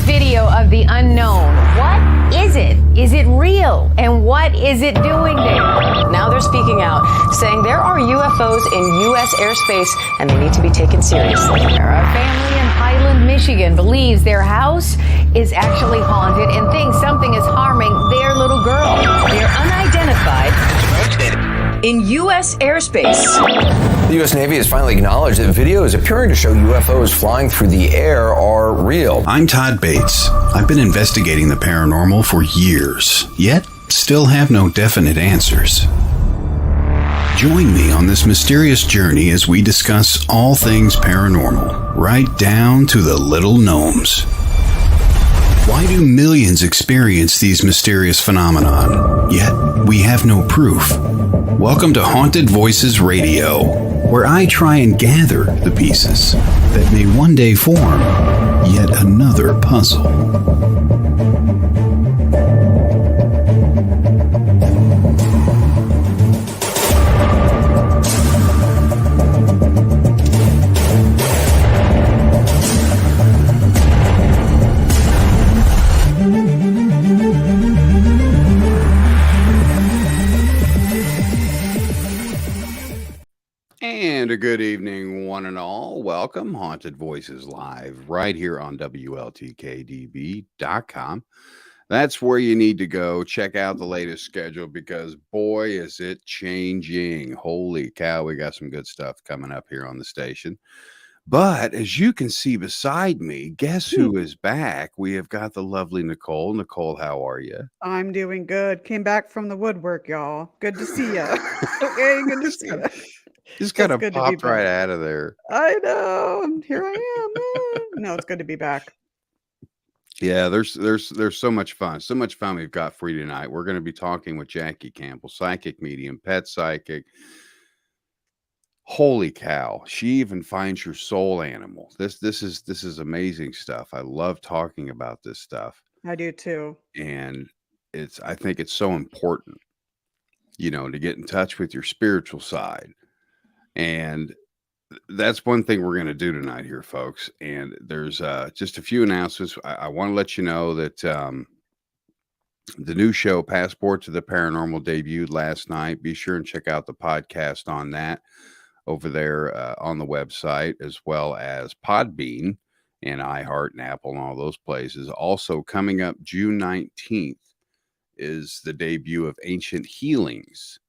video of the unknown. What is it? Is it real? And what is it doing there? Now they're speaking out, saying there are UFOs in U.S. airspace and they need to be taken seriously. A family in Highland, Michigan believes their house is actually haunted and thinks something is harming their little girl. They're unidentified in U.S. airspace. The U.S. Navy has finally acknowledged that videos appearing to show UFOs flying through the air are real. I'm Todd Bates. I've been investigating the paranormal for years, yet still have no definite answers. Join me on this mysterious journey as we discuss all things paranormal, right down to the little gnomes. Why do millions experience these mysterious phenomenon, yet we have no proof? Welcome to Haunted Voices Radio, where I try and gather the pieces that may one day form yet another puzzle. And a good evening, one and all. Welcome, Haunted Voices Live, right here on WLTK-DB.com. That's where you need to go. Check out the latest schedule because, boy, is it changing. Holy cow, we got some good stuff coming up here on the station. But as you can see beside me, guess who is back? We have got the lovely Nicole. Nicole, how are you? I'm doing good. Came back from the woodwork, y'all. Good to see you. Okay, good to see you. Just kind of popped right out of there. I know. And here I am. No, it's good to be back. Yeah, there's so much fun. So much fun we've got for you tonight. We're going to be talking with Jackie Campbell, psychic medium, pet psychic. Holy cow. She even finds your soul animal. This is amazing stuff. I love talking about this stuff. I do too. And I think it's so important, to get in touch with your spiritual side. And that's one thing we're going to do tonight here, folks. And there's just a few announcements. I want to let you know that the new show, Passport to the Paranormal, debuted last night. Be sure and check out the podcast on that over there on the website, as well as Podbean and iHeart and Apple and all those places. Also coming up June 19th is the debut of Ancient Healings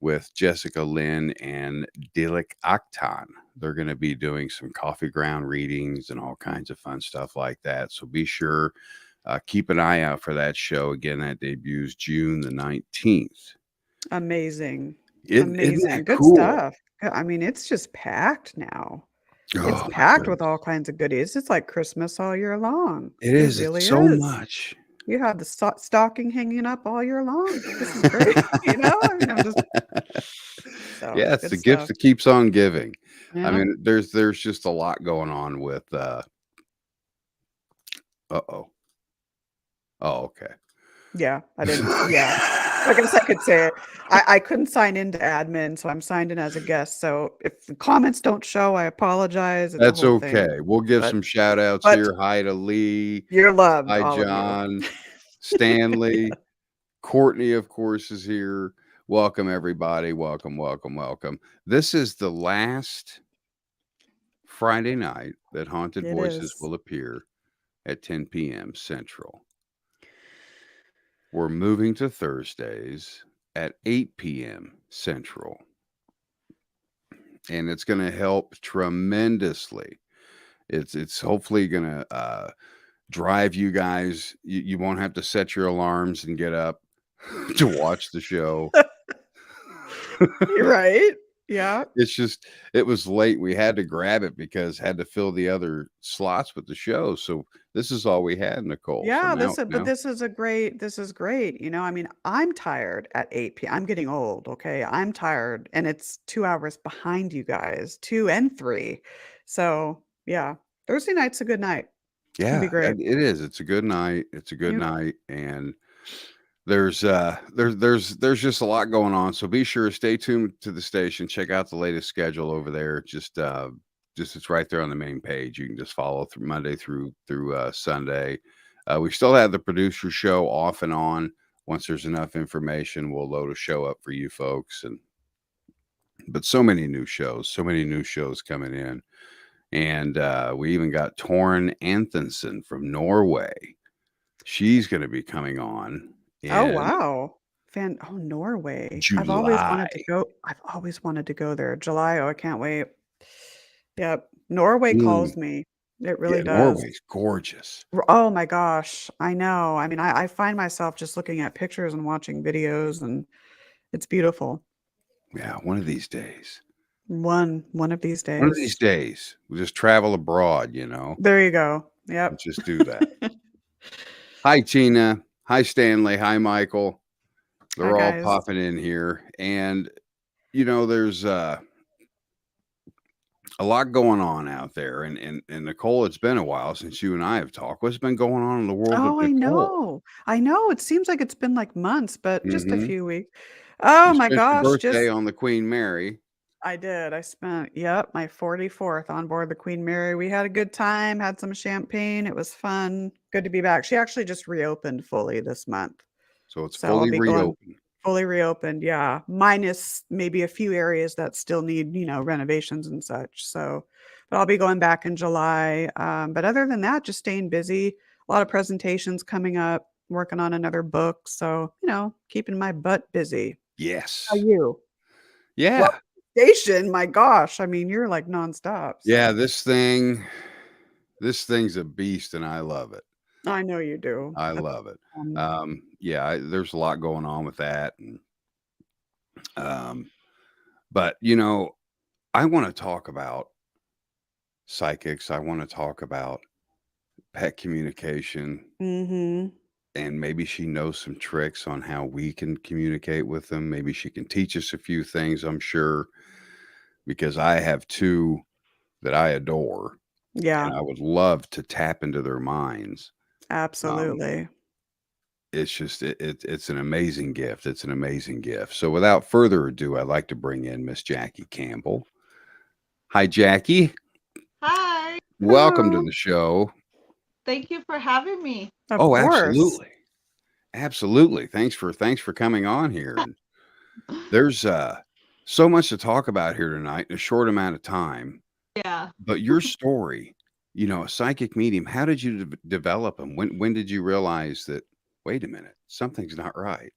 with Jessica Lynn and Dilek Akhtan. They're going to be doing some coffee ground readings and all kinds of fun stuff like that. So be sure, keep an eye out for that show. Again, that debuts June the 19th. Amazing. Amazing. Good cool stuff. I mean, it's just packed now. It's packed with all kinds of goodies. It's like Christmas all year long. It is. Really it's so is. much. You have the stocking hanging up all year long. This is great. I'm just. Yeah, it's the gift that keeps on giving. Yeah. I mean, there's just a lot going on with. Oh, okay. Yeah, I didn't. Yeah, I guess I could say it. I couldn't sign into admin, so I'm signed in as a guest. So if the comments don't show, I apologize. That's okay. We'll give some shout outs here. Hi to Lee. You're loved. Hi, John. Stanley. Courtney, of course, is here. Welcome, everybody. Welcome, welcome, welcome. This is the last Friday night that Haunted Voices will appear at 10 p.m. Central. We're moving to Thursdays at 8 p.m. Central. And it's going to help tremendously. It's hopefully going to drive you guys. You won't have to set your alarms and get up to watch the show. You're right. Yeah. It was late. We had to grab it because had to fill the other slots with the show. So this is all we had, Nicole. Yeah, but this is great. I mean, I'm tired at 8 p.m. I'm getting old. Okay. I'm tired and it's 2 hours behind you guys, 2 and 3. So yeah, Thursday night's a good night. Yeah, be great. it is. It's a good night. It's a good night. And there's just a lot going on. So be sure to stay tuned to the station. Check out the latest schedule over there. Just it's right there on the main page. You can just follow through Monday through Sunday. We still have the producer show off and on. Once there's enough information, we'll load a show up for you folks. But so many new shows coming in. And we even got Torn Antonsen from Norway. She's going to be coming on. Oh, wow. Norway. I've always wanted to go. I've always wanted to go there. July. Oh, I can't wait. Yep. Norway calls me. It really does. Norway's gorgeous. Oh my gosh. I know. I mean, I find myself just looking at pictures and watching videos, and it's beautiful. Yeah, one of these days. One of these days. One of these days. We'll just travel abroad, you know. There you go. Yep. Let's just do that. Hi, Tina. Hi, Stanley. Hi, Michael. They're all popping in here. And, you know, there's a lot going on out there. And Nicole, it's been a while since you and I have talked. What's been going on in the world of Nicole? I know. It seems like it's been like months, but just a few weeks. Oh my gosh. Your birthday on the Queen Mary. I did. I spent, my 44th on board the Queen Mary. We had a good time, had some champagne. It was fun. Good to be back. She actually just reopened fully this month. So it's fully reopened. Fully reopened, yeah. Minus maybe a few areas that still need, renovations and such. So, but I'll be going back in July. But other than that, just staying busy. A lot of presentations coming up, working on another book. So, keeping my butt busy. Yes. How are you? Yeah. Well, station, my gosh. I mean, you're like nonstop. So. Yeah, this thing's a beast and I love it. I know you do. I love it. There's a lot going on with that. And, but I want to talk about psychics. I want to talk about pet communication. Mm-hmm. And maybe she knows some tricks on how we can communicate with them. Maybe she can teach us a few things, I'm sure, because I have two that I adore. Yeah. And I would love to tap into their minds. Absolutely. It's just, it's an amazing gift. It's an amazing gift. So without further ado, I'd like to bring in Miss Jackie Campbell. Hi, Jackie. Hi. Welcome Hello. to the show. Thank you for having me. Of course. Absolutely. Absolutely. Thanks for coming on here. And there's so much to talk about here tonight in a short amount of time. Yeah. But your story, a psychic medium, how did you develop them? When did you realize that, wait a minute, something's not right?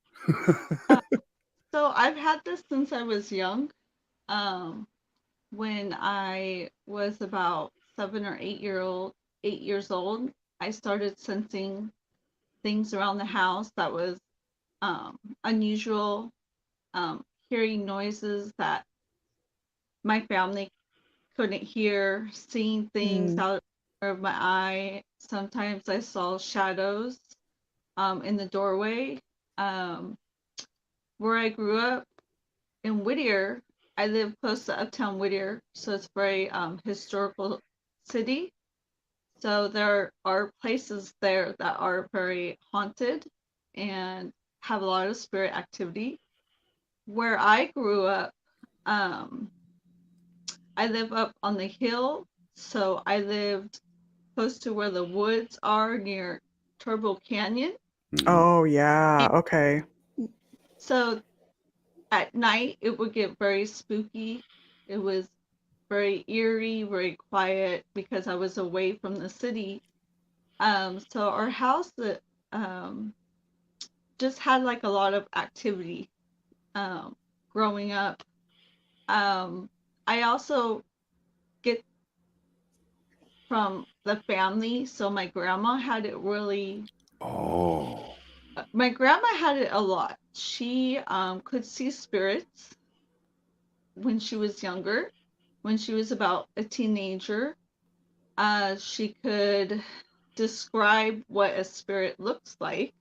So I've had this since I was young. When I was about 7 or 8 years old, I started sensing things around the house that was unusual, hearing noises that my family couldn't hear, seeing things out of my eye. Sometimes I saw shadows in the doorway. Where I grew up in Whittier, I live close to Uptown Whittier, so it's a very historical city. So there are places there that are very haunted and have a lot of spirit activity. Where I grew up, I live up on the hill, so I lived close to where the woods are near Turbo Canyon. Oh, yeah. Okay. So at night, it would get very spooky. It was very eerie, very quiet because I was away from the city. So our house just had like a lot of activity growing up. I also get from the family, so my grandma had it really. Oh. My grandma had it a lot. She could see spirits when she was younger. When she was about a teenager, she could describe what a spirit looks like.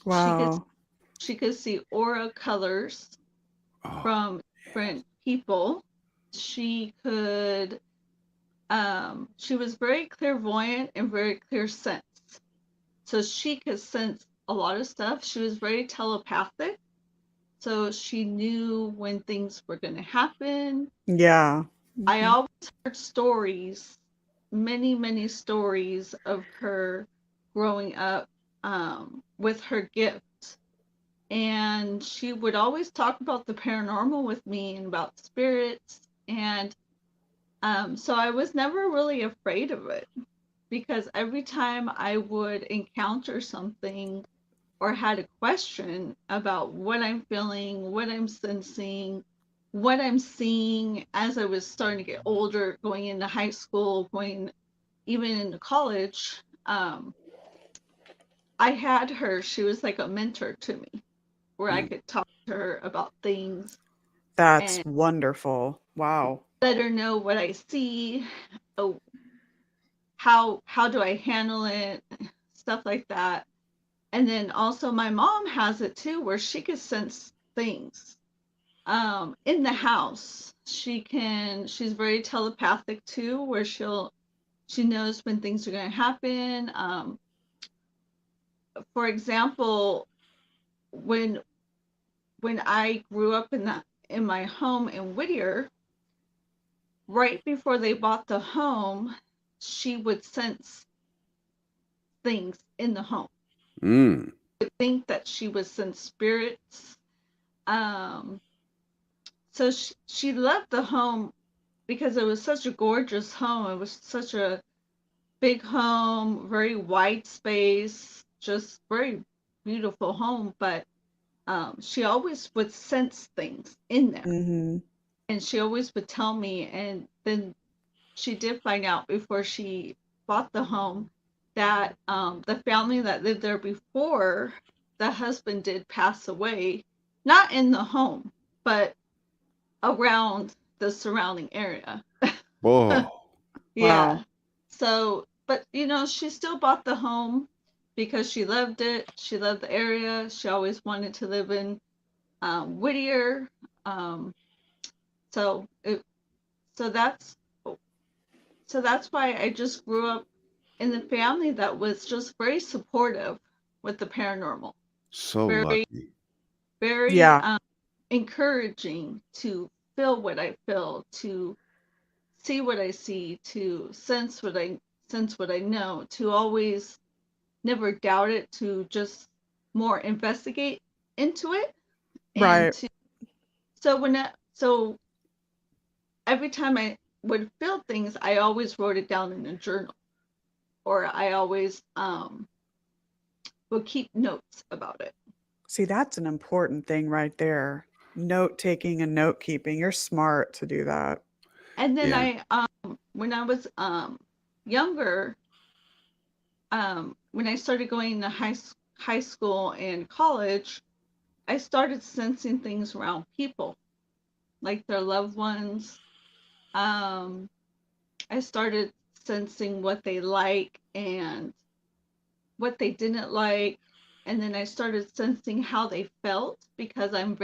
Wow. She could see aura colors from different people. She could, she was very clairvoyant and very clear sense. So she could sense a lot of stuff. She was very telepathic. So she knew when things were going to happen. Yeah. I Mhm. always heard stories, many, many stories of her growing up with her gift. And she would always talk about the paranormal with me and about spirits. And so I was never really afraid of it because every time I would encounter something or had a question about what I'm feeling, what I'm sensing, what I'm seeing as I was starting to get older, going into high school, going even into college, I had her. She was like a mentor to me where I Mm. could talk to her about things That's and wonderful. Wow. let her know what I see, oh, how do I handle it, stuff like that. And then also my mom has it too, where she could sense things in the house. She's very telepathic too, where she knows when things are going to happen. For example, when I grew up in my home in Whittier, right before they bought the home, she would sense things in the home. Mm. I think that she would sense spirits. Um, so she loved the home because it was such a gorgeous home. It was such a big home, very wide space, just very beautiful home. But she always would sense things in there, Mhm. and she always would tell me. And then she did find out before she bought the home that the family that lived there before, the husband did pass away, not in the home, but around the surrounding area. Whoa. Yeah. Wow. So, but she still bought the home because she loved it. She loved the area. She always wanted to live in Whittier. Um, so it, so that's so that's why I just grew up in the family that was just very supportive with the paranormal, So very, lucky. very Yeah. encouraging to feel what I feel, to see what I see, to sense what I know, to always never doubt it, to just more investigate into it, and Right. to so every time I would feel things, I always wrote it down in a journal, or I always would keep notes about it. See, that's an important thing right there. Note taking and note keeping. You're smart to do that. And then Yeah. when I was younger, when I started going to high school and college, I started sensing things around people, like their loved ones. Um, I started sensing what they like and what they didn't like, and then I started sensing how they felt because I'm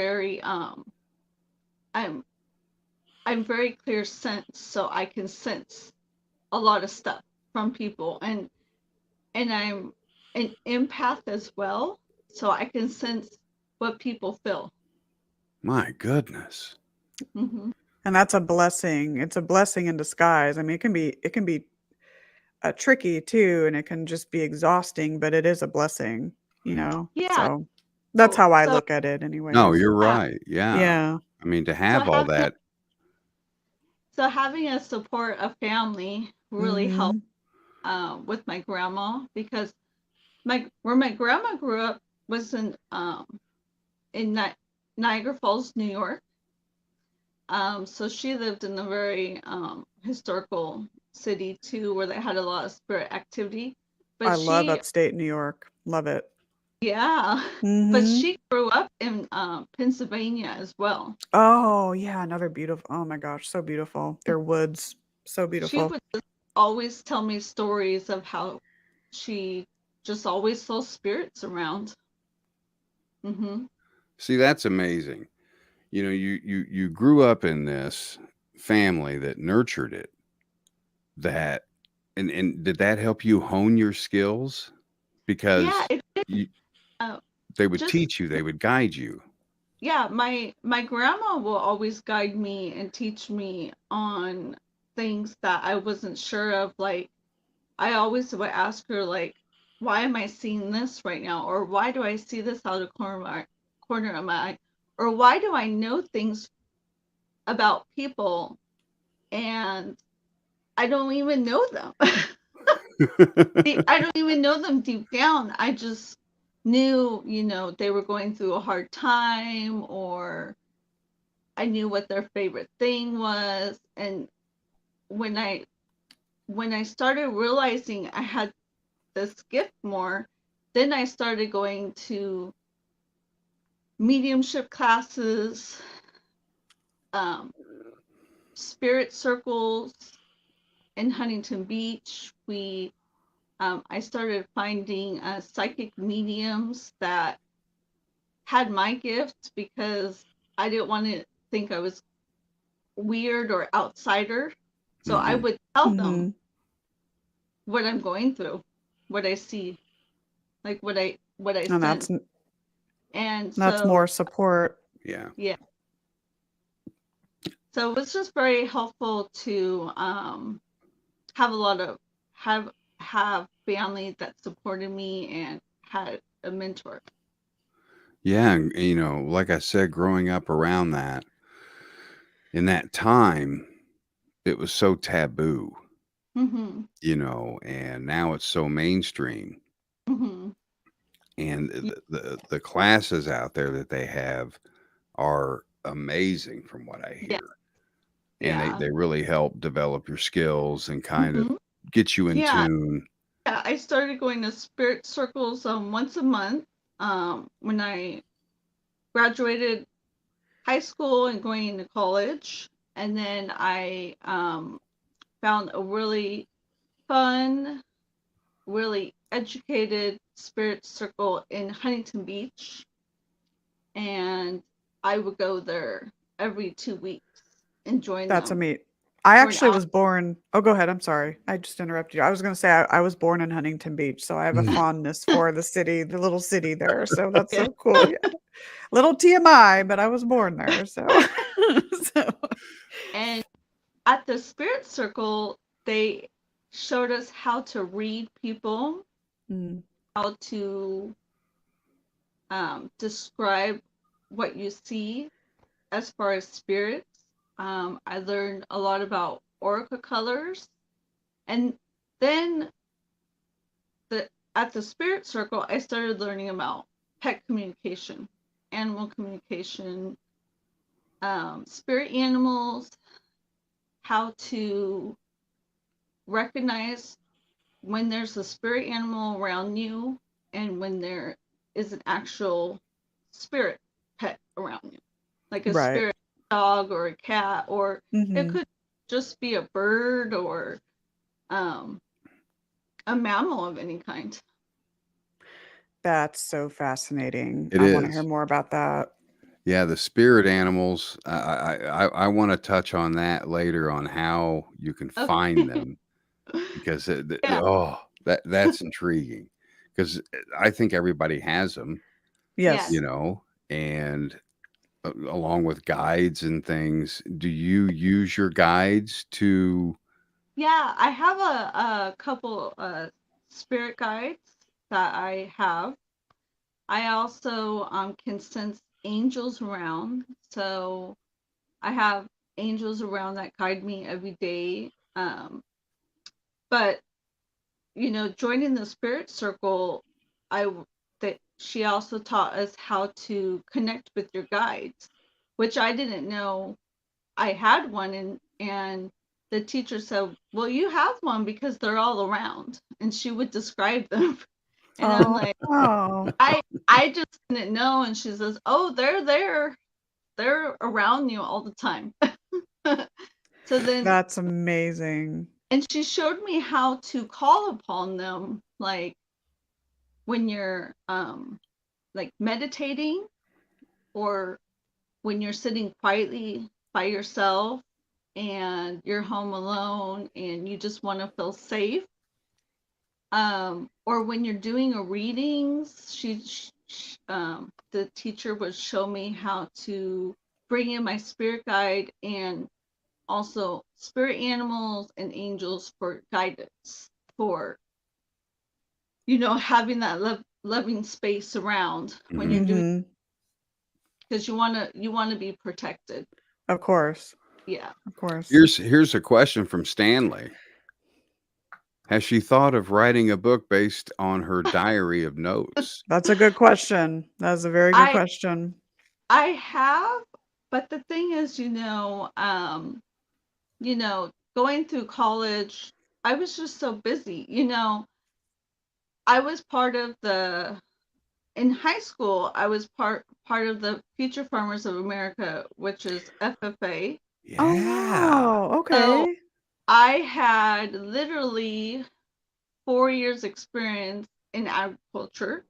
I'm very clear sense, so I can sense a lot of stuff from people, and I'm an empath as well, so I can sense what people feel. My goodness. Hmm. And that's a blessing. It's a blessing in disguise. I mean, it can be tricky too, and it can just be exhausting, but it is a blessing, you know. Yeah. So that's how I So look at it, No, anyways. you're yeah. right. Yeah. Yeah. I mean, to So have all having that. having a support of family really helped Mm-hmm. with my grandma because where my grandma grew up was in Niagara Falls, New York. So she lived in a very historical city too, where they had a lot of spirit activity. I But love she, upstate New York. Love it. yeah, but Mm-hmm. she grew up in Pennsylvania as well. Oh, yeah, another beautiful. Oh my gosh, so beautiful. Their woods, so She beautiful. would just always tell me stories of how she just always saw spirits around. Hmm. See, that's amazing. You grew up in this family that nurtured it. That and did that help you hone your skills? Yeah, Because it did. you Uh, they would just teach you, they would guide you. yeah, my grandma will always guide me and teach me on things that I wasn't sure of. Like, I always would ask her, like, why am I seeing this right now? Or why do I see this out of corner of my eye? Or why do I know things about people and I don't even know them? I don't even know them deep down. I just knew, they were going through a hard time, or I knew what their favorite thing was. And when I started realizing I had this gift more, then I started going to mediumship classes, um, spirit circles in Huntington Beach. I started finding psychic mediums that had my gift, because I didn't want to think I was weird or outsider. So I Mhm. would tell them Hmm. what I'm going through, what I see, like what I And sense. And that's so, more support. Yeah. yeah. So it was just very helpful to have a lot of have family that supported me and had a mentor. Yeah, and, like I said, growing up around that, in that time, it was so taboo, Mm-hmm. and now it's so mainstream. Mm-hmm. And the classes out there that they have are amazing from what I Yeah. hear. And they Yeah. they really help develop your skills and kind of Mm-hmm. get you in Yeah. tune. Yeah. I started going to spirit circles once a month when I graduated high school and going into college. And then I found a really fun, really educated spirit circle in Huntington Beach. And I would go there every 2 weeks and join That's a them meet. I for an actually hour. was born. Oh, go ahead. I'm sorry. I just interrupted you. I was going to say I was born in Huntington Beach, so I have a fondness for the city, the little city there. So that's Okay. so cool. Yeah. Little TMI, but I was born there. So, so And at the spirit circle, they showed us how to read people, mm, how to describe what you see as far as spirits. I learned a lot about oracle colors. And then the at the spirit circle, I started learning about pet communication, animal communication, spirit animals, how to recognize when there's a spirit animal around you and when there is an actual spirit pet around you, like a right. spirit dog or a cat, or it Hmm. could just be a bird or um, a mammal of any kind. That's so fascinating. It I want to hear is. more about that. Yeah, the spirit animals. I want to touch on that later on how you can find Okay. them because Yeah. that's intriguing because I think everybody has them, Yes. Yes. and along with guides and things. Do you use your guides to? Yeah, I have a couple spirit guides that I have. I also can sense angels around. So I have angels around that guide me every day. But joining the spirit circle, that she also taught us how to connect with your guides, which I didn't know I had one. And the teacher said, "Well, you have one because they're all around," and she would describe them. And I'm Oh, like, oh, I just didn't know. And she says, "Oh, they're there. They're around you all the time." So then, that's amazing. and she showed me how to call upon them, like when you're like meditating, or when you're sitting quietly by yourself and you're home alone and you just want to feel safe. Or when you're doing a readings, the teacher would show me how to bring in my spirit guide and also spirit animals and angels for guidance, for having that loving space around when you're doing, Mhm. because you want to be protected. Of course. Yeah. Of course. Here's a question from Stanley. Has she thought of writing a book based on her diary of notes? That's a good question. That's a very good I question. I have, but the thing is, going through college, I was just so busy. I was part of in high school, I was part of the Future Farmers of America, which is FFA. Oh, Yeah. wow. So Okay. I had literally 4 years experience in agriculture.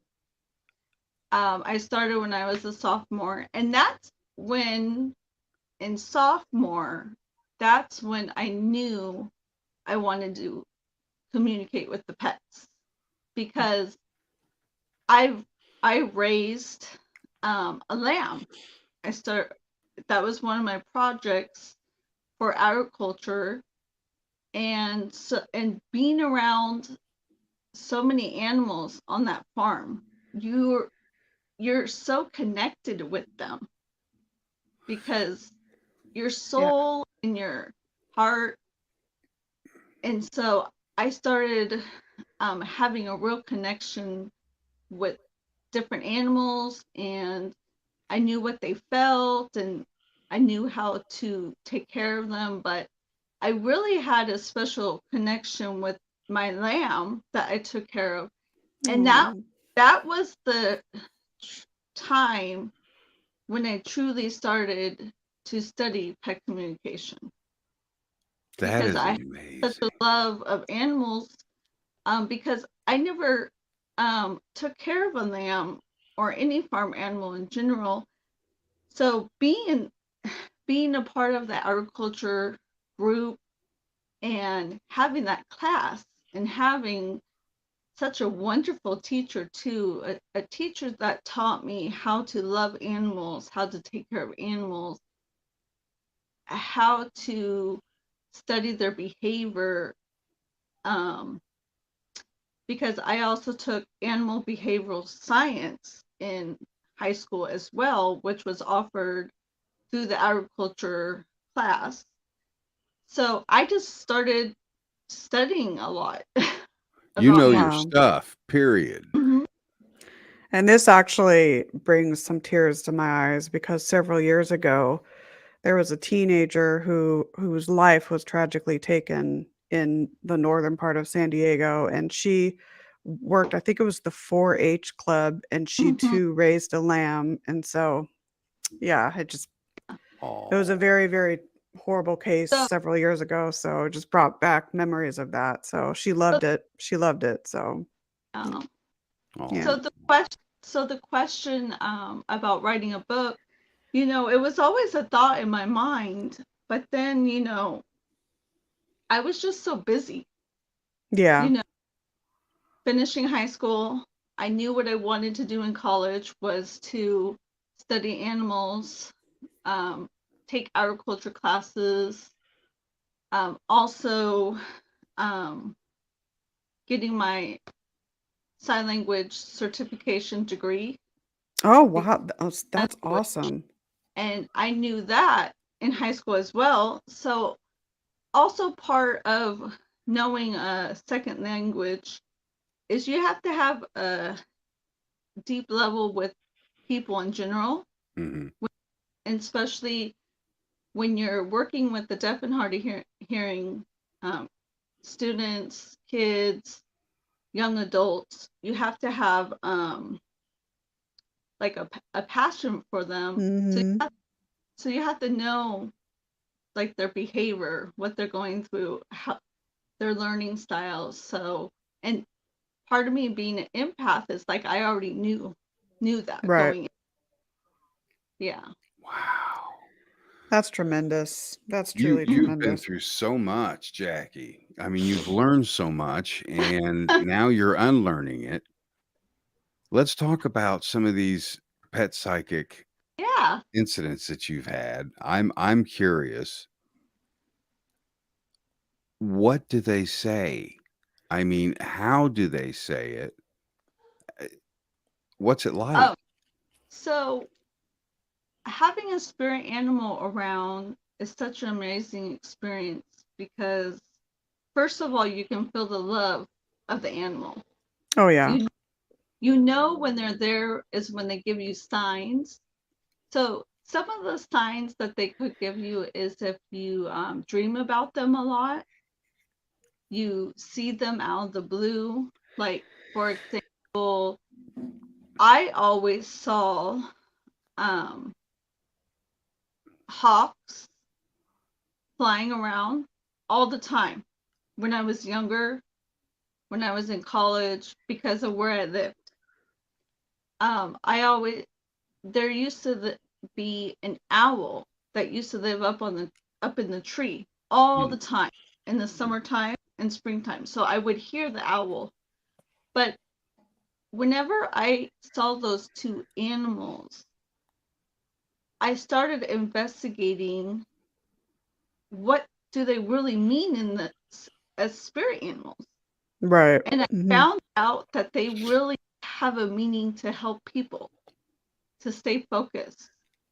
I started when I was a sophomore, and that's when, in sophomore, that's when I knew I wanted to communicate with the pets, because I raised a lamb. That was one of my projects for agriculture, and being around so many animals on that farm, you're so connected with them, because your Yeah. soul and your heart. And so I started having a real connection with different animals, and I knew what they felt, and I knew how to take care of them. But I really had a special connection with my lamb that I took care of. And Oh, that was the time when I truly started to study pet communication, That because is I had such amazing. a love of animals, because I never took care of a lamb or any farm animal in general. So being a part of the agriculture group and having that class, and having such a wonderful teacher too, a teacher that taught me how to love animals, how to take care of animals, how to study their behavior, um, because I also took animal behavioral science in high school as well, which was offered through the agriculture class. So I just started studying a lot You about know animals. your wow. stuff, period. Mhm. And this actually brings some tears to my eyes because several years ago, there was a teenager whose life was tragically taken in the northern part of San Diego, and she worked, I think it was the 4-H club, and she Mhm. too raised a lamb. And so, yeah, it was a Oh, very, very horrible case So, several years ago. So it just brought back memories of that. So she so, loved it. She loved it. So uh, yeah. oh. so the question about writing a book, it was always a thought in my mind, but then, I was just so busy, you Yeah. know, finishing high school. I knew what I wanted to do in college was to study animals, um, take agriculture classes, also um, getting my sign language certification degree, Oh, because wow. That's language, awesome. and I knew that in high school as well. So also part of knowing a second language is you have to have a deep level with people in general, Hmm. and especially when you're working with the deaf and hard of hearing um, students, kids, young adults. You have to have like a passion for them. So Hmm. so you have to know like their behavior, what they're going through, how their learning styles. So, and part of me being an empath is like I already knew that Right. going in. Yeah. Wow. That's tremendous. That's You truly you've been tremendous. through so much, Jackie. I mean, you've learned so much, and now you're unlearning it. let's talk about some of these pet psychic Yeah. incidents that you've had. I'm curious. What do they say? I mean, how do they say it? Uh, What's it like? Oh, so having a spirit animal around is such an amazing experience because, first of all, you can feel the love of the animal. Oh yeah. You know when they're there is when they give you signs. So some of the signs that they could give you is if you dream about them a lot, you see them out of the blue. Like, for example, I always saw um, hawks flying around all the time when I was younger, when I was in college, because of where I lived. I always there used to be an owl that used to live up in the tree all the time in the summertime and springtime. So I would hear the owl. But whenever I saw those two animals, I started investigating what do they really mean in the as spirit animals. Right. And I Mhm. found out that they really have a meaning to help people, to stay focused,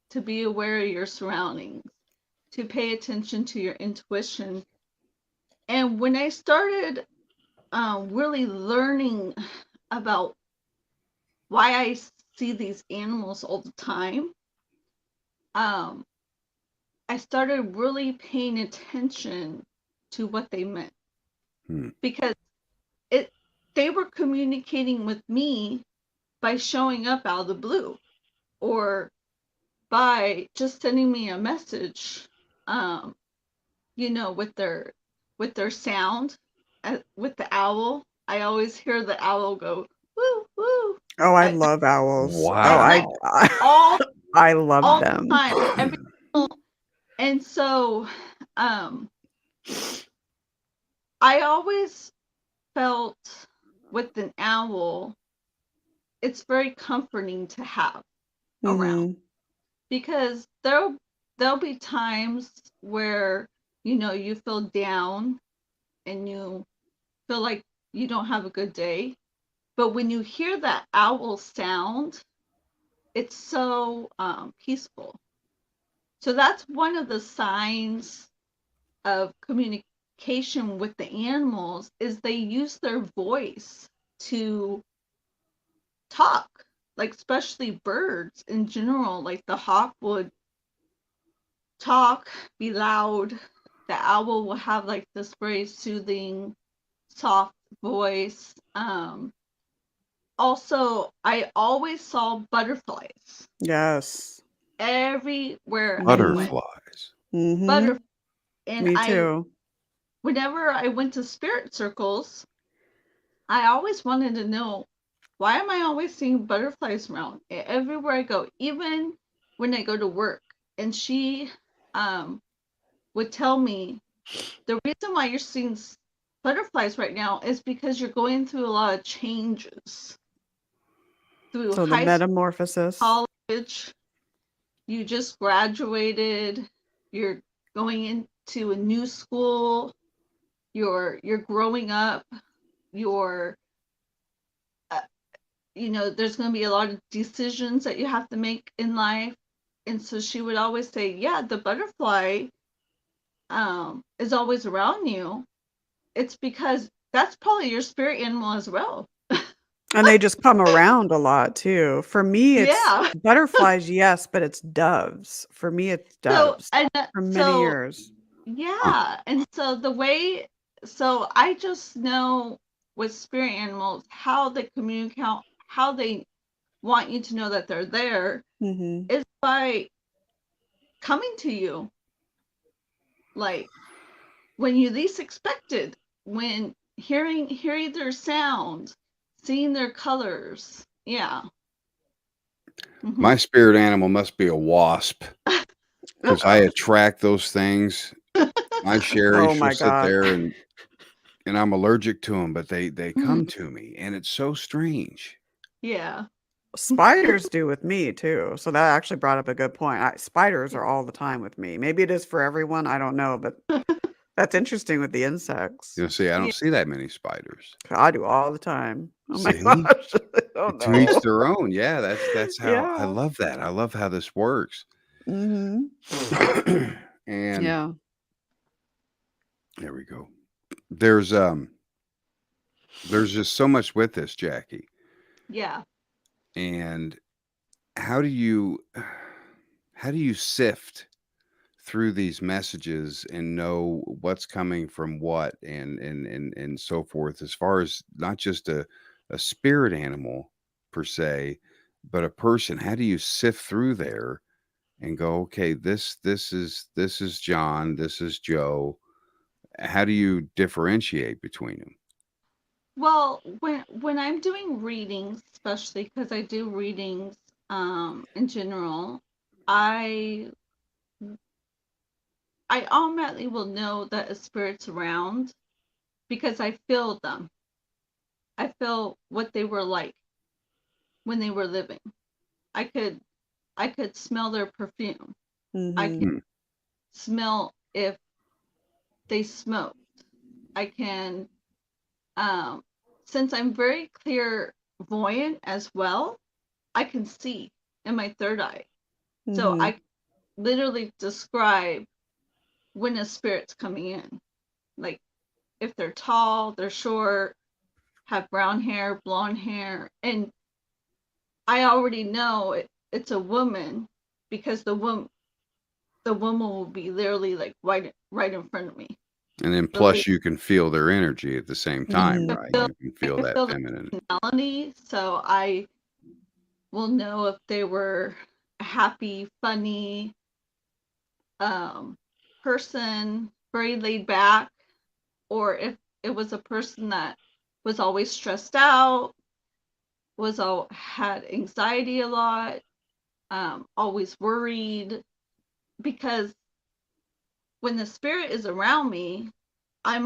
to be aware of your surroundings, to pay attention to your intuition. And when I started really learning about why I see these animals all the time, um, I started really paying attention to what they meant Hmm. because it they were communicating with me by showing up out of the blue or by just sending me a message, um, with their sound, with the owl. I always hear the owl go woo woo. Oh, I I, love owls. Oh, like Wow. all I love all the them. time, every and so um, I always felt with an owl, it's very comforting to have around Mhm. because there'll be times where you feel down and you feel like you don't have a good day. But when you hear that owl sound, it's so peaceful. So that's one of the signs of communication with the animals is they use their voice to talk, like especially birds in general. Like the hawk would talk, be loud. The owl will have like this very soothing, soft voice. Also, I always saw butterflies Yes. everywhere I Mhm. went. Butterflies. Mhm. Butterflies. And Me too. whenever I went to spirit circles, I always wanted to know why am I always seeing butterflies around everywhere I go, even when I go to work. And she um, would tell me the reason why you're seeing butterflies right now is because you're going through a lot of changes through So the high school, metamorphosis. college. You just graduated. You're going into a new school. You're growing up. You're uh, there's going to be a lot of decisions that you have to make in life. And so she would always say, yeah, the butterfly is always around you. It's because that's probably your spirit animal as well. And they just come around a lot too. For me, it's Yeah. butterflies, yes, but it's doves. For me, it's So doves and for many so years. Huh. yeah, and so so I just know with spirit animals how they communicate, how they want you to know that they're there Mhm. is by coming to you, like when you least expected, when hearing their sound, seeing their colors. Yeah. Hmm. My spirit animal must be a wasp because I attract those things. My Sherry, Oh she'll my sit god. there and I'm allergic to them, but they Mhm. come to me, and it's so strange. Yeah. Spiders do with me too. So that actually brought up a good point. Spiders are all the time with me. Maybe it is for everyone. I don't know, but that's interesting with the insects. See, I Yeah. don't see that many spiders. I do all the time. Oh my See? gosh. Oh To each no. their own. Yeah, that's how I Yeah. love that. I love how this works. Hmm. And Yeah. there we go. There's just so much with this, Jackie. Yeah. And how do you sift through these messages and know what's coming from what and so forth, as far as not just a spirit animal per se, but a person? How do you sift through there and go, okay, this is John, this is Joe? How do you differentiate between them? Well, when I'm doing readings, especially because I do readings in general, I automatically will know that a spirit's around because I feel them. I feel what they were like when they were living. I could smell their perfume. I Hmm. can smell if they smoked. I can since I'm very clairvoyant as well, I can see in my third eye. So Hmm. I literally describe when a spirit's coming in. Like if they're tall, they're short, have brown hair, blonde hair, and I already know it's a woman because the woman will be literally like right in front of me. And then The lady, plus you can feel their energy at the same time, Hmm. right? feel, You can I feel can that feel the feminine. personality, so I will know if they were a happy, funny person, very laid back, or if it was a person that was always stressed out, had anxiety a lot, always worried. Because when the spirit is around me, I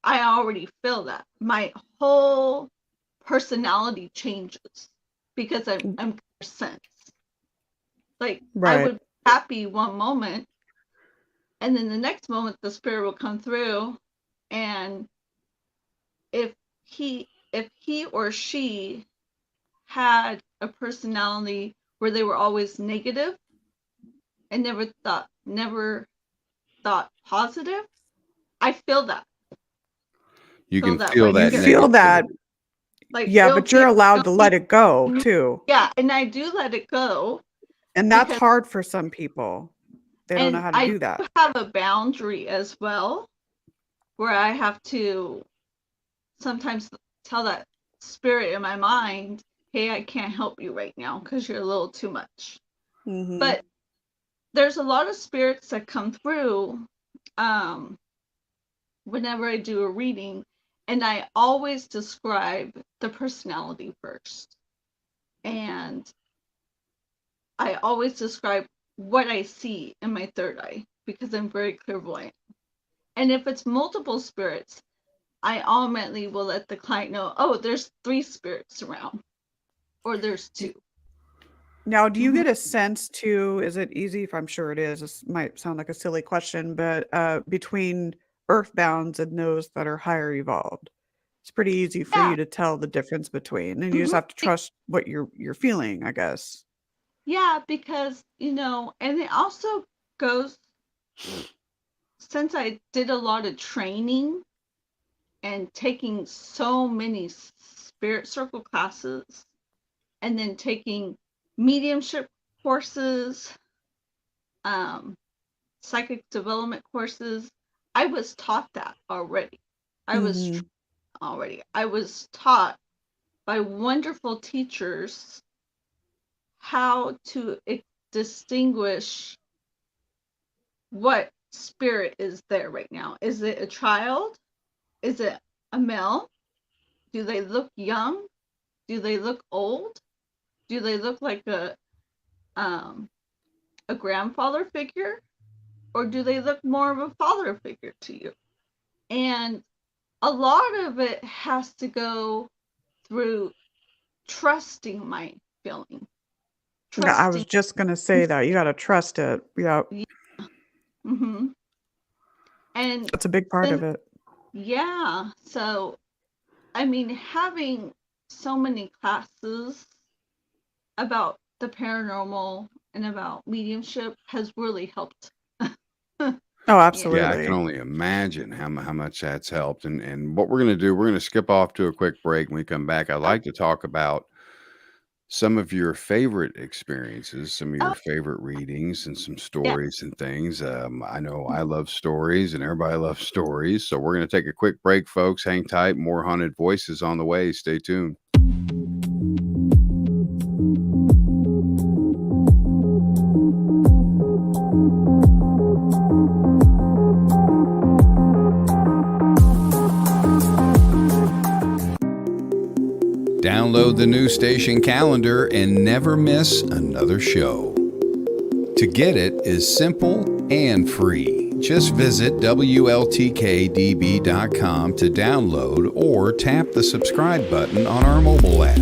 already feel that my whole personality changes because I'm sense. Like I Right. would be happy one moment, and then the next moment the spirit will come through, and if he or she had a personality where they were always negative and never thought positive, I feel that. You Feel can that feel right You that there. feel that. negativity. Like Yeah, it'll but be you're allowed to around let it go me. too. Yeah, and I do let it go And that's because hard for some people. They don't know and how to I do that. do have a boundary as well where I have to sometimes tell that spirit in my mind, hey, I can't help you right now because you're a little too much. Hmm. But there's a lot of spirits that come through um, whenever I do a reading, and I always describe the personality first. And I always describe what I see in my third eye because I'm very clairvoyant. And if it's multiple spirits, I ultimately will let the client know, oh, there's 3 spirits around, or there's 2. Now, do you Mhm. get a sense too? Is it easy? If I'm sure it is, this might sound like a silly question, but between earthbounds and those that are higher evolved, it's pretty easy for Yeah. you to tell the difference between, and you just Mhm. have to trust what you're feeling, I guess. Yeah, because, and it also goes, since I did a lot of training and taking so many spirit circle classes and then taking mediumship courses, um, psychic development courses, I was taught that already. I was Hmm. already. I was taught by wonderful teachers how to distinguish what spirit is there right now. Is it a child? Is it a male? Do they look young? Do they look old? Do they look like um, a grandfather figure? Or do they look more of a father figure to you? And a lot of it has to go through trusting my feeling. Yeah, I was Trusting. just gonna say that. You gotta trust it. Yeah, Mm-hmm. And that's a big part of then, it. yeah. So, I mean, having so many classes about the paranormal and about mediumship has really helped. Oh, Yeah. Yeah, I can absolutely. only imagine how much that's helped. And what we're going to do, we're going to skip off to a quick break. When we come back, I'd Oh, like to talk about some of your favorite experiences, some of oh, your favorite readings, and some yeah. stories and things. I know I love stories, and everybody loves stories. So we're going to take a quick break, folks. Hang tight. More haunted voices on the way. Stay tuned. Download the new station calendar and never miss another show. To get it is simple and free. Just visit WLTK-DB.com to download or tap the subscribe button on our mobile app.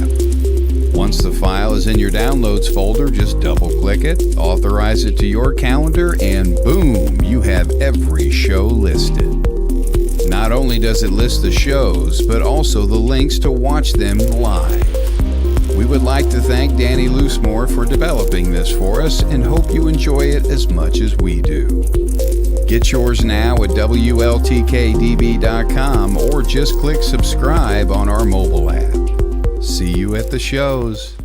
Once the file is in your downloads folder, just double-click it, authorize it to your calendar, and boom, you have every show listed. Not only does it list the shows, but also the links to watch them live. We would like to thank Danny Loosemore for developing this for us and hope you enjoy it as much as we do. Get yours now at WLTKDB.com or just click subscribe on our mobile app. See you at the shows.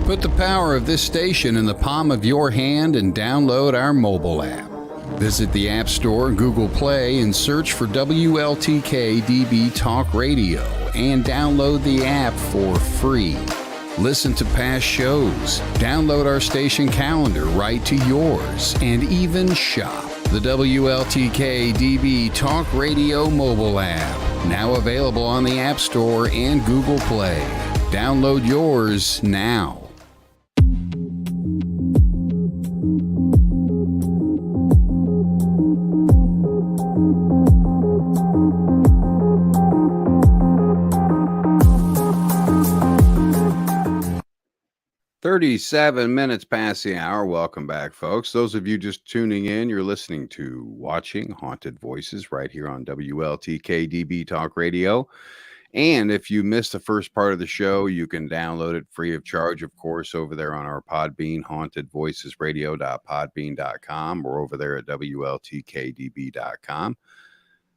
Put the power of this station in the palm of your hand and download our mobile app. Visit the App Store, Google Play, and search for WLTK-DB Talk Radio and download the app for free. Listen to past shows, download our station calendar right to yours, and even shop the WLTK-DB Talk Radio mobile app. Now available on the App Store and Google Play. Download yours now. "37 minutes past the hour." Welcome back, folks. Those of you just tuning in, you're listening to Watching Haunted Voices right here on WLTK-DB Talk Radio. And if you missed the first part of the show, you can download it free of charge, of course, over there on our Podbean, hauntedvoicesradio.podbean.com, or over there at WLTKDB.com.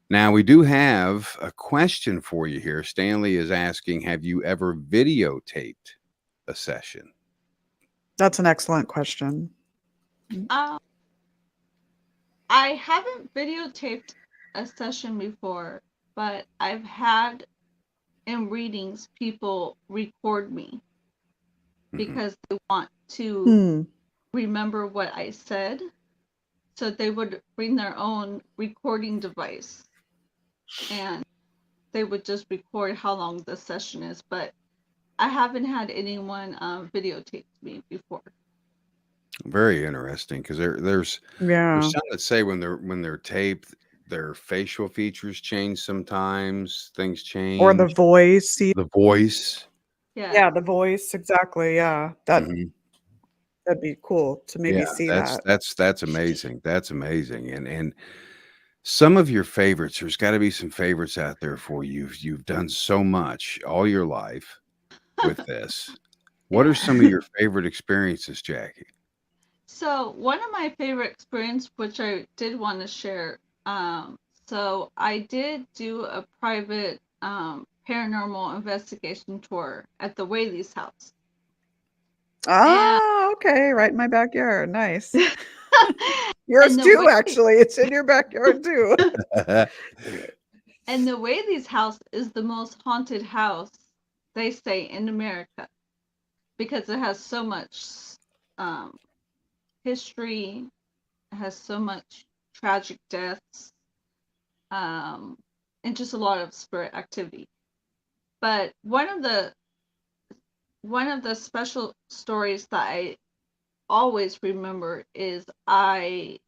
Now, we do have a question for you here. Stanley is asking, have you ever videotaped a session? That's an excellent question. I haven't videotaped a session before, but I've had in readings people record me because they want to remember what I said. So they would bring their own recording device and they would just record how long the session is. But I haven't had anyone videotape me before. Very interesting, because there's Yeah. some that say when they're taped, their facial features change sometimes, things change. Or the voice. The voice. Yeah. Yeah, the voice. Exactly. Yeah. That'd be cool to maybe see that. That's amazing. That's amazing. And some of your favorites, there's got to be some favorites out there for you. You've done so much all your life with this. What are some of your favorite experiences, Jackie? So one of my favorite experience, which I did want to share, so I did do a private paranormal investigation tour at the Whaley's house. Ah, okay, right in my backyard. Nice. Yours too, actually. It's in your backyard too. And the Whaley's house is the most haunted house, they say, in America, because it has so much history, it has so much tragic deaths, and just a lot of spirit activity. But one of the special stories that I always remember is I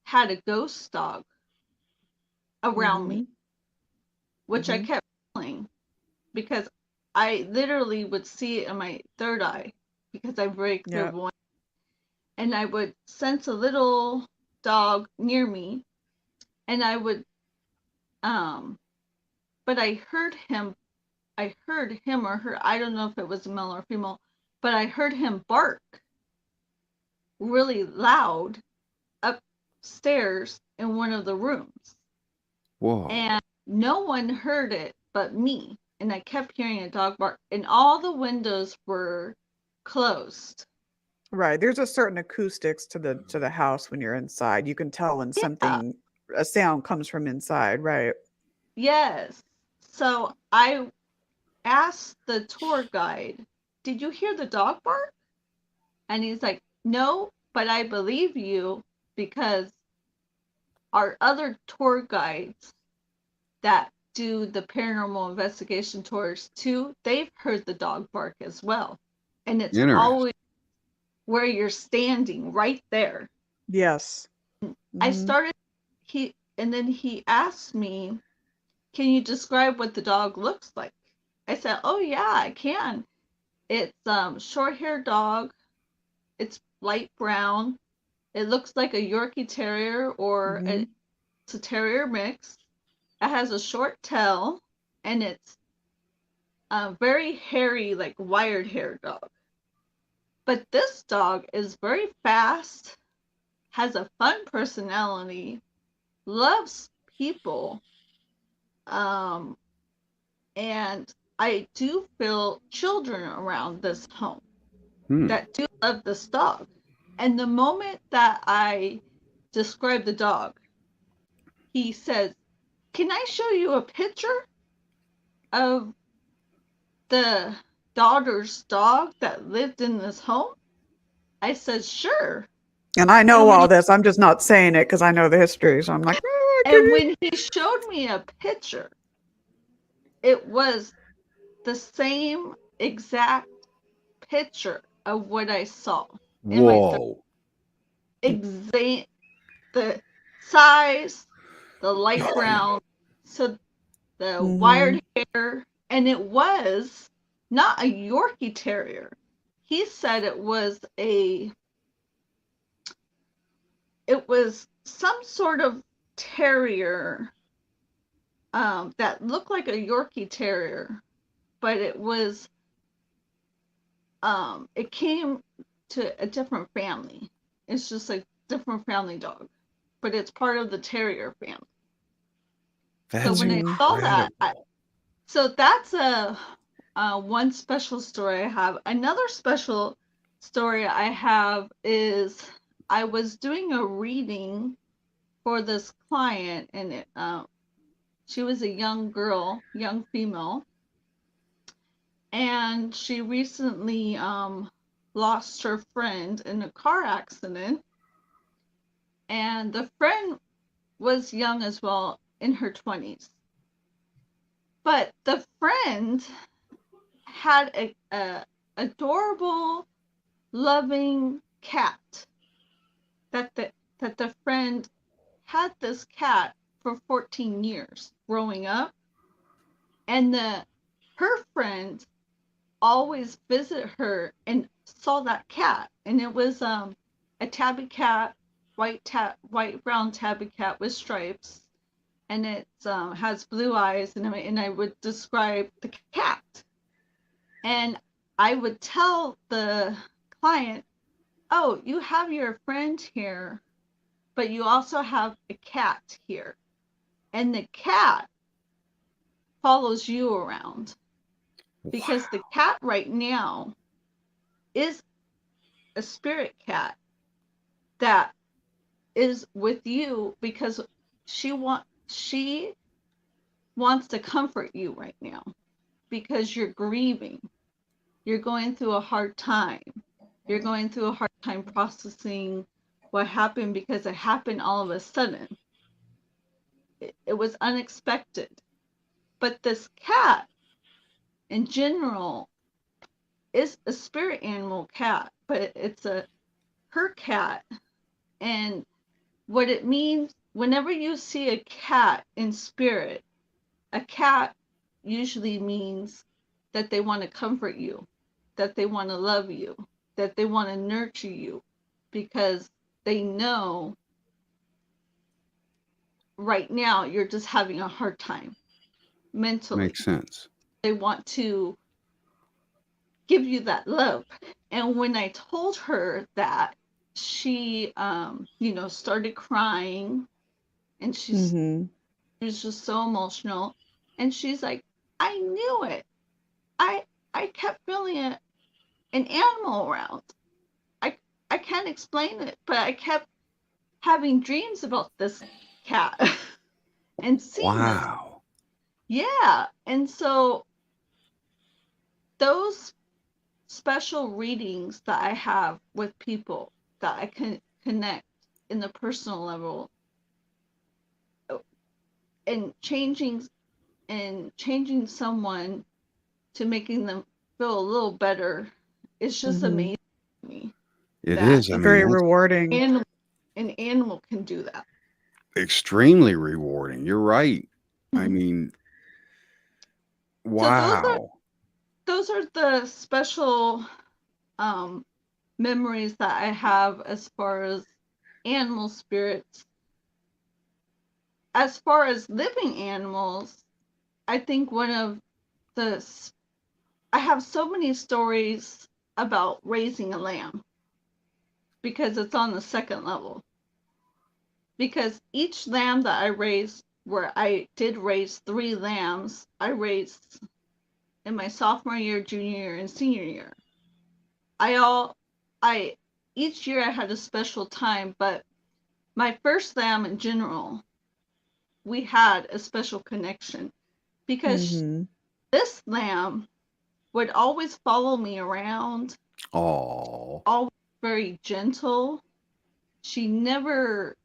had a ghost dog around me, which I kept feeling because I literally would see it in my third eye because I'm very Yeah. clairvoyant. And I would sense a little dog near me, and I would, but I heard him or her, I don't know if it was a male or female, but I heard him bark really loud upstairs in one of the rooms. Whoa. And no one heard it but me. And I kept hearing a dog bark, and all the windows were closed. Right. There's a certain acoustics to the house when you're inside. You can tell when something a sound comes from inside, right? Yes. So I asked the tour guide, "Did you hear the dog bark?" And he's like, "No, but I believe you because our other tour guides that do the paranormal investigation tours too, they've heard the dog bark as well. And it's Interesting. always where you're standing right there." Yes. I Mhm. started, and then he asked me, "Can you describe what the dog looks like?" I said, "Oh yeah, I can. It's short-haired dog. It's light brown. It looks like a Yorkie Terrier or Mhm. it's a terrier mix. It has a short tail, and it's a very hairy, like wired-haired dog. But this dog is very fast, has a fun personality, loves people, and I do feel children around this home that do love this dog." And the moment that I describe the dog, he says, "Can I show you a picture of the daughter's dog that lived in this home?" I said, "Sure." And I know And when all he, this. I'm just not saying it because I know the history. So I'm like, and when he showed me a picture, it was the same exact picture of what I saw in my Whoa. exact, the size, the light brown, so the mm-hmm. wired hair, and it was not a Yorkie Terrier. He said it was some sort of terrier that looked like a Yorkie Terrier, but it came to a different family. It's just a different family dog, but it's part of the terrier family. So That's when I saw that, incredible. so that's a one special story I have. Another special story I have is I was doing a reading for this client, and she was a young girl, young female, and she recently lost her friend in a car accident. And the friend was young as well, in her 20s. But the friend had a adorable, loving cat that the friend had this cat for 14 years growing up, and her friend always visit her and saw that cat, and it was a tabby cat, white brown tabby cat with stripes, and it has blue eyes, and I would describe the cat, and I would tell the client, "Oh, you have your friend here, but you also have a cat here, and the cat follows you around because the cat right now is a spirit cat that is with you because she wants to comfort you right now because you're grieving. You're going through a hard time. You're going through a hard time processing what happened because it happened all of a sudden. It was unexpected. But this cat in general is a spirit animal cat, but it's her cat. And what it means, whenever you see a cat in spirit, a cat usually means that they want to comfort you, that they want to love you, that they want to nurture you, because they know right now you're just having a hard time mentally. Makes sense. They want to give you that love. And when I told her that, she started crying, and she was just so emotional, and she's like, I knew it. I kept feeling an animal around. I can't explain it, but I kept having dreams about this cat and seeing this. Wow. Yeah. And so those special readings that I have with people that I can connect in the personal level, and changing someone to making them feel a little better, is just amazing to me. It is. I mean, Very rewarding. An animal can do that. Extremely rewarding. You're right. I mean, wow. So those are the special memories that I have as far as animal spirits. As far as living animals, I think I have so many stories about raising a lamb, because it's on the second level. Because each lamb that I raised, where I did raise 3 lambs, I raised in my sophomore year, junior year, and senior year. Each year I had a special time, but my first lamb in general, we had a special connection, because this lamb would always follow me around. Oh. Always very gentle. She never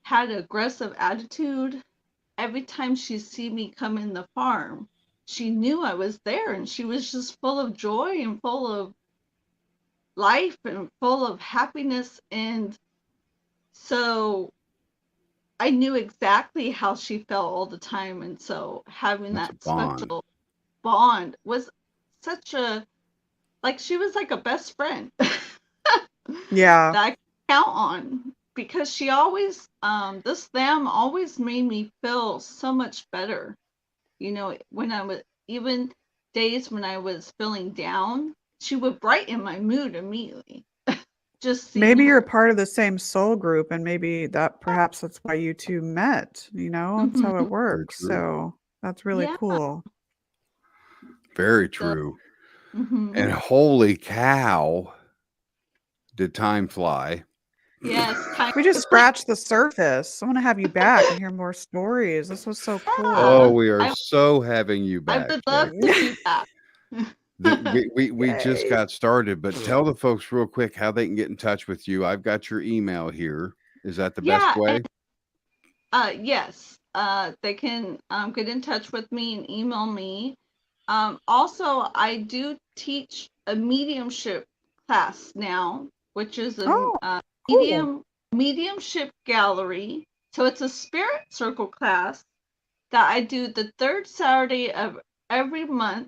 had an aggressive attitude. Every time she see me come in the farm, she knew I was there, and she was just full of joy and full of life and full of happiness. And so I knew exactly how she felt all the time. And so having That's that a bond. special bond was such she was like a best friend. Yeah. That I could count on, because she always, this lamb always made me feel so much better. When I was, even days when I was feeling down, she would brighten my mood immediately. Just Maybe seeing you're her. part of the same soul group, and maybe perhaps that's why you two met, that's how it works. true. So that's really Yeah. cool. Very So, true. And holy cow, did time fly? yes, We just scratched the surface. I want to have you back and hear more stories. This was so cool. Oh, we are so having you I back. would love to be back. We just Yay. got started, but tell the folks real quick how they can get in touch with you. I've got your email here. Is that the best way? Yes. They can get in touch with me and email me. Also, I do teach a mediumship class now, which is a cool. mediumship gallery. So it's a spirit circle class that I do the 3rd Saturday of every month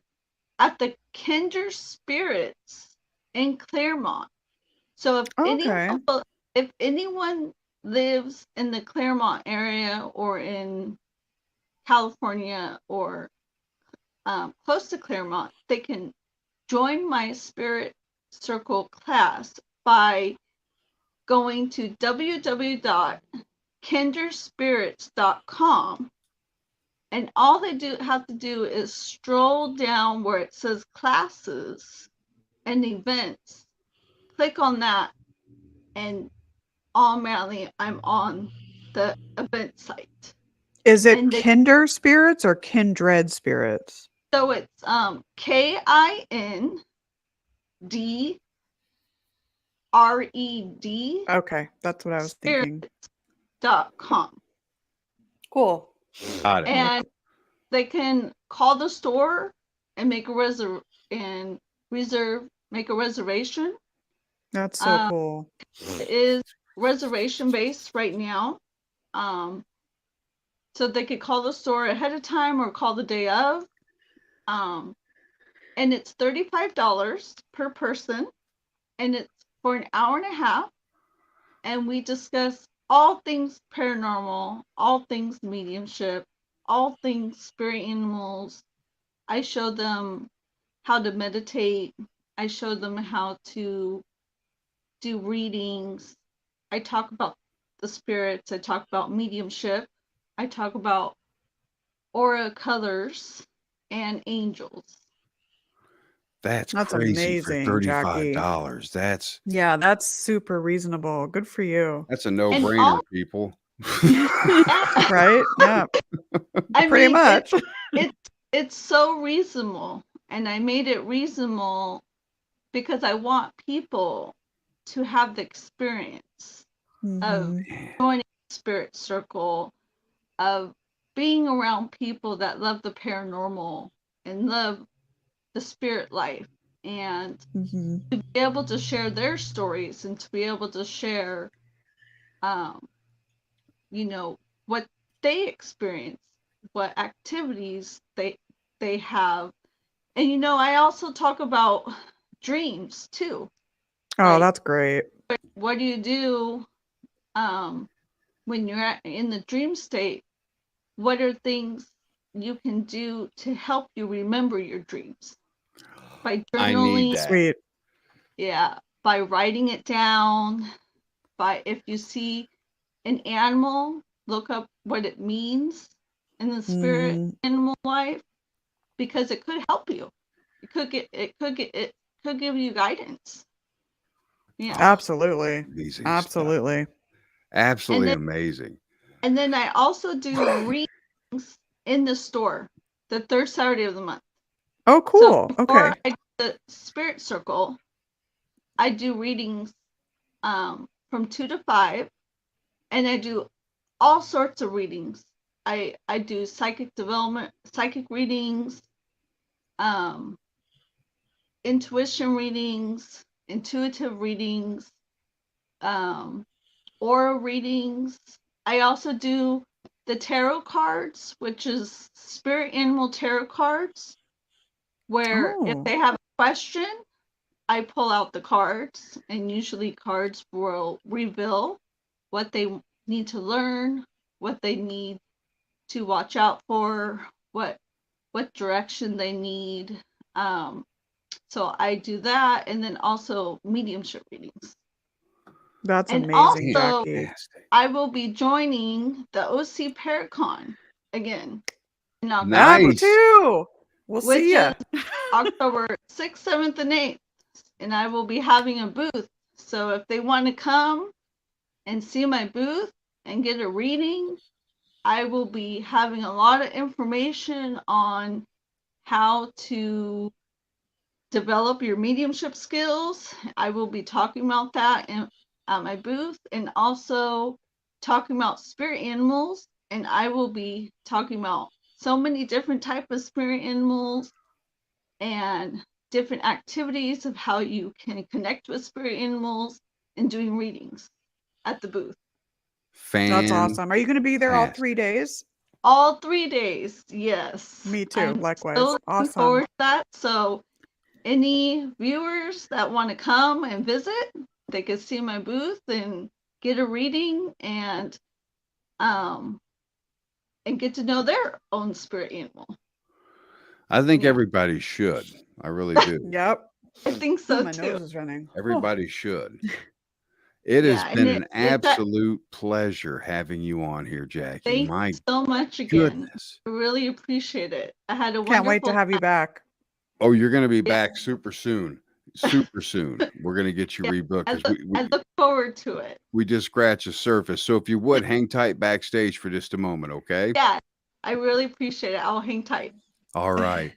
at the Kinder Spirits in Claremont. So if anyone lives in the Claremont area or in California or close to Claremont, they can join my spirit circle class by going to www.kinderspirits.com, and all they have to do is stroll down where it says classes and events, click on that, and automatically I'm on the event site. Is it Kinder Spirits or Kindred Spirits? So it's KINDRED. Okay, that's what I was thinking. Spirits.com. Cool. Got it. And they can call the store and make a reservation. That's so cool. It is reservation based right now. So they could call the store ahead of time or call the day of. and it's $35 per person, and it's for an hour and a half, and we discuss all things paranormal, all things mediumship, all things spirit animals. I show them how to meditate. I show them how to do readings. I talk about the spirits. I talk about mediumship. I talk about aura colors and angels. That's That's crazy for amazing, Jackie. $35. Yeah, that's super reasonable. Good for you. That's a And no-brainer, all, people. Right? Yeah, I pretty mean, much. it's so reasonable, and I made it reasonable because I want people to have the experience of Hmm. joining a spirit circle, of being around people that love the paranormal and love the spirit life, and Hmm. to be able to share their stories and to be able to share, um, what they experience, what activities they have. And I also talk about dreams too. Oh, Like, that's great. what do you do when you're in the dream state? What are things you can do to help you remember your dreams? By I need journaling, that. Sweet. yeah, by writing it down, by if you see an animal, look up what it means in the spirit Mm, animal life, because it could help you. It could give you guidance. Yeah. absolutely. Amazing stuff. Absolutely. And Absolutely then amazing. and then I also do readings in the store the third Saturday of the month. Oh, So cool. before Okay. I do the spirit circle, I do readings from 2 to 5, and I do all sorts of readings. I do psychic development, psychic readings, um, intuition readings, intuitive readings, um, aura readings. I also do the tarot cards, which is spirit animal tarot cards, where if Oh, they have a question, I pull out the cards, and usually cards will reveal what they need to learn, what they need to watch out for, what direction they need. So I do that, and then also mediumship readings. that's And amazing, also, Jackie. Fantastic. I will be joining the OC Paracon again in Ah, me October, Nice. too. We'll which see ya. is October 6th, 7th, and 8th. And I will be having a booth. So if they want to come and see my booth and get a reading, I will be having a lot of information on how to develop your mediumship skills. I will be talking about that at my booth, and also talking about spirit animals. And I will be talking about so many different types of spirit animals and different activities of how you can connect with spirit animals, and doing readings at the booth. That's Fantastic. awesome. Are you going to be there all 3 days? All 3 days, yes. Me too. I'm so Likewise. looking Awesome. forward to that. So any viewers that want to come and visit, they can see my booth and get a reading, and get to know their own spirit animal. I think Yeah. everybody should. I really do. Yep. I think Oh, so my too. nose is running. Oh, Everybody should. It has Yeah, been and an absolute pleasure having you on here, Jackie. thank My you so much again. goodness. I really appreciate it. I had a can't wait to wonderful have you back. Oh, you're going to be Yeah. back super soon. Super soon. We're going to get you Yeah, rebooked I because look forward to it. we just scratched the surface. So if you would hang tight backstage for just a moment, okay? Yeah, I really appreciate it. I'll hang tight. All right.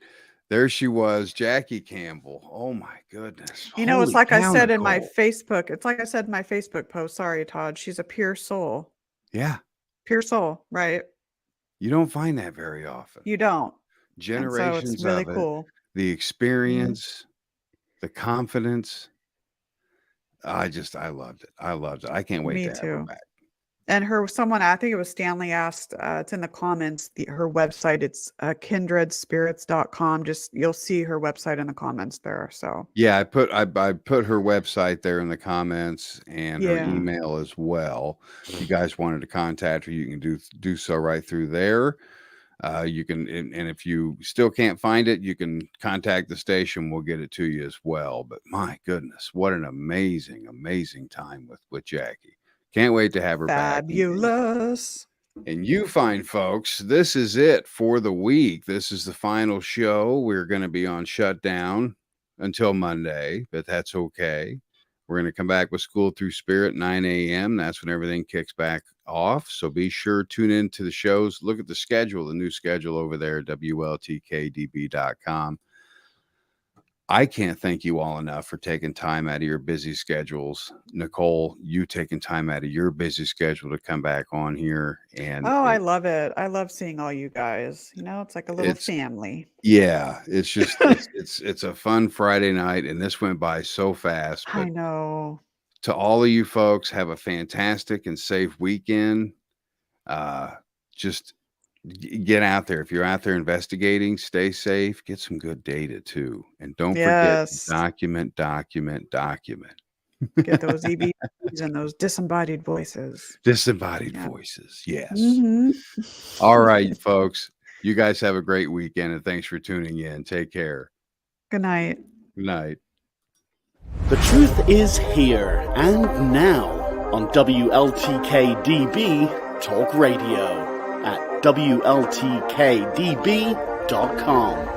There she was, Jackie Campbell. Oh my goodness. You know, it's Holy like I cow, said in my Nicole. Facebook. It's like I said in my Facebook post. Sorry, Todd. She's a pure soul. Yeah. Pure soul, right? You don't find that very often. You don't. And so Generations it's really of it, cool. the experience, the confidence. I loved it. I loved it. I can't wait Me to have her too. back. And someone, I think it was Stanley, asked, it's in the comments, her website, it's kindredspirits.com. Just, you'll see her website in the comments there. So Yeah, I put her website there in the comments and her Yeah. email as well. If you guys wanted to contact her, you can do so right through there. You can, and if you still can't find it, you can contact the station. We'll get it to you as well. But my goodness, what an amazing time with Jackie. Can't wait to have her back. fabulous. And you fine folks, this is it for the week. This is the final show. We're going to be on shutdown until Monday, but that's okay. We're going to come back with School Through Spirit, 9 a.m. That's when everything kicks back off. So be sure tune into the shows. Look at the schedule, the new schedule over there, WLTK-DB.com. I can't thank you all enough for taking time out of your busy schedules. Nicole, you taking time out of your busy schedule to come back on here. And I love it. I love seeing all you guys. It's like a little family. Yeah, it's just it's a fun Friday night, and this went by so fast. But I know. to all of you folks, have a fantastic and safe weekend. Just get out there. If you're out there investigating, stay safe, get some good data too. And don't forget, document. Get those EVPs and those disembodied voices. Voices. Yes. Mm-hmm. All right, folks. You guys have a great weekend, and thanks for tuning in. Take care. Good night. Good night. The truth is here and now on WLTK-DB Talk Radio at WLTK-DB.com.